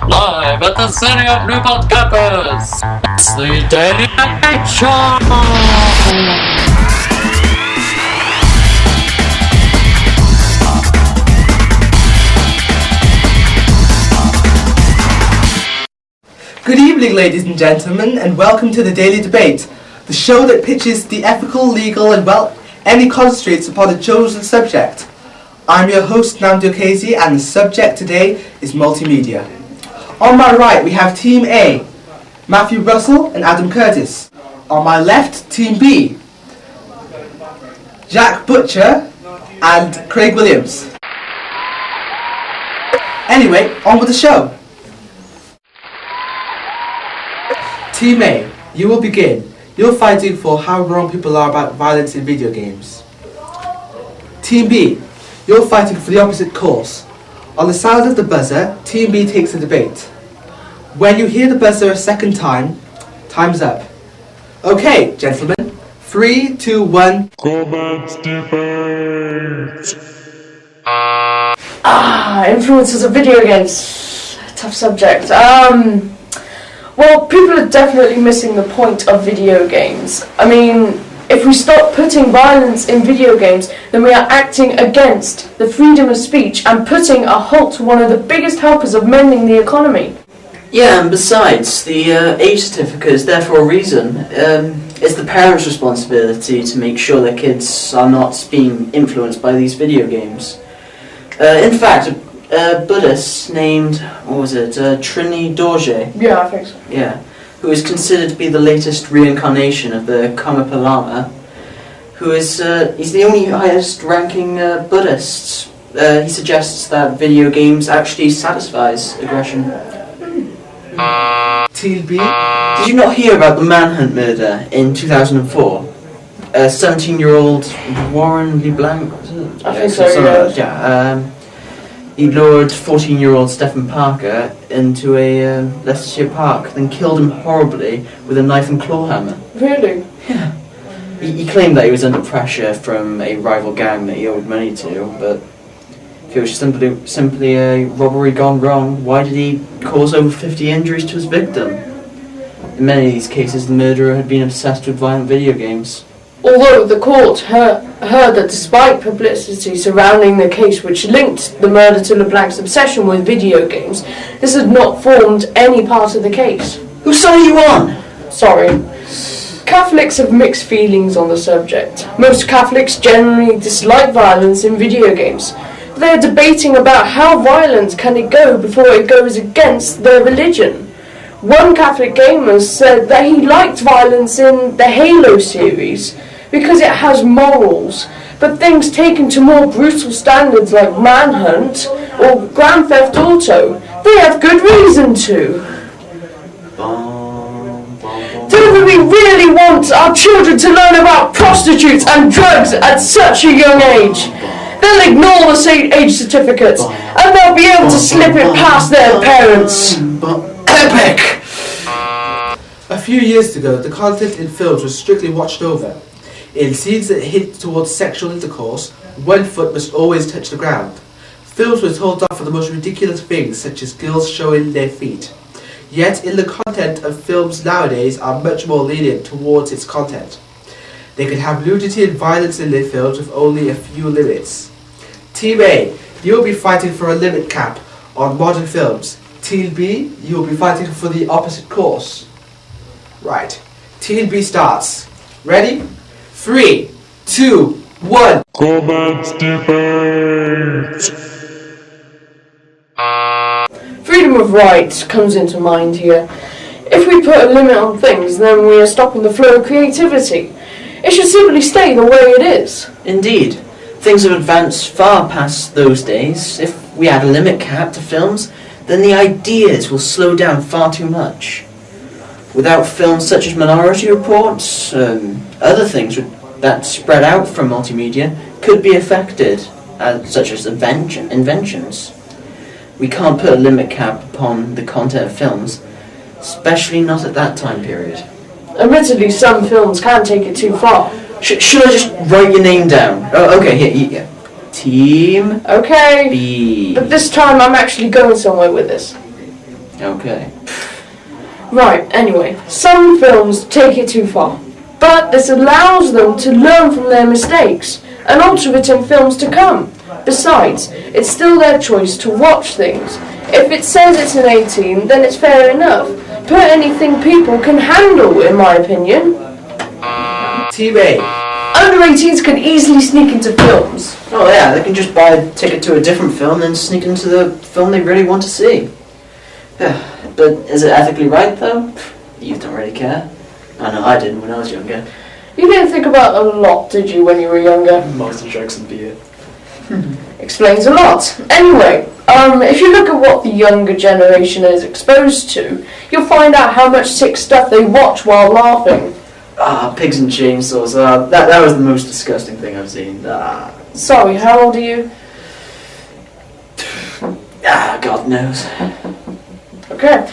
Live at the city of Newport campus, it's the Daily Debate Show! Good evening, ladies and gentlemen, and welcome to the Daily Debate, the show that pitches the ethical, legal, and any concentrates upon a chosen subject. I'm your host, Namdi Okazi, and the subject today is multimedia. On my right, we have Team A, Matthew Russell and Adam Curtis. On my left, Team B, Jack Butcher and Craig Williams. Anyway, on with the show. Team A, you will begin. You're fighting for how wrong people are about violence in video games. Team B, you're fighting for the opposite cause. On the sound of the buzzer, Team B takes the debate. When you hear the buzzer a second time, time's up. Okay, gentlemen. 3, 2, 1. Comments debate. Influences of video games. Tough subject. Well, people are definitely missing the point of video games. I mean, if we stop putting violence in video games, then we are acting against the freedom of speech and putting a halt to one of the biggest helpers of mending the economy. Yeah, and besides, the age certificate is there for a reason. It's the parents' responsibility to make sure their kids are not being influenced by these video games. In fact, a Buddhist named, Trini Dorje? Yeah, I think so. Yeah, who is considered to be the latest reincarnation of the Karmapa Lama, who is, he's the only highest ranking Buddhist. He suggests that video games actually satisfies aggression. Team B. Did you not hear about the Manhunt murder in 2004? 17-year-old Warren LeBlanc, was it? I think so, yeah. He lured 14-year-old Stephen Parker into a Leicestershire park, then killed him horribly with a knife and claw hammer. Really? Yeah. He claimed that he was under pressure from a rival gang that he owed money to, but if it was simply a robbery gone wrong, why did he cause over 50 injuries to his victim? In many of these cases, the murderer had been obsessed with violent video games. Although the court heard that despite publicity surrounding the case which linked the murder to LeBlanc's obsession with video games, this had not formed any part of the case. Whose side are you on? Sorry. Catholics have mixed feelings on the subject. Most Catholics generally dislike violence in video games. They are debating about how violent can it go before it goes against their religion. One Catholic gamer said that he liked violence in the Halo series because it has morals, but things taken to more brutal standards like Manhunt or Grand Theft Auto, they have good reason to. Don't we really want our children to learn about prostitutes and drugs at such a young age? They'll ignore the age certificates and they'll be able to slip it past their parents. Epic! A few years ago, the content in films was strictly watched over. In scenes that hint towards sexual intercourse, one foot must always touch the ground. Films were told off for the most ridiculous things, such as girls showing their feet. Yet, in the content of films nowadays are much more lenient towards its content. They can have nudity and violence in their films with only a few limits. Team A, you will be fighting for a limit cap on modern films. Team B, you will be fighting for the opposite course. Right. Team B starts. Ready? 3, 2, 1. Comments debate. Freedom of right comes into mind here. If we put a limit on things, then we are stopping the flow of creativity. It should simply stay the way it is. Indeed. Things have advanced far past those days. If we add a limit cap to films, then the ideas will slow down far too much. Without films such as Minority Report, other things that spread out from multimedia could be affected, such as inventions. We can't put a limit cap upon the content of films, especially not at that time period. Admittedly, some films can take it too far. Should I just write your name down? Oh, okay, here. Team Okay. B. But this time I'm actually going somewhere with this. Okay. Right, anyway, some films take it too far, but this allows them to learn from their mistakes and alter it in films to come. Besides, it's still their choice to watch things. If it says it's an 18, then it's fair enough. Put anything people can handle, in my opinion. Team A. Under 18s can easily sneak into films. Oh yeah, they can just buy a ticket to a different film and sneak into the film they really want to see. But is it ethically right though? Youth don't really care. I know I didn't when I was younger. You didn't think about a lot, did you, when you were younger? Most of the jokes and beer. Explains a lot. Anyway, if you look at what the younger generation is exposed to, you'll find out how much sick stuff they watch while laughing. Ah, pigs and chainsaws. That was the most disgusting thing I've seen. Sorry, how old are you? God knows. Okay.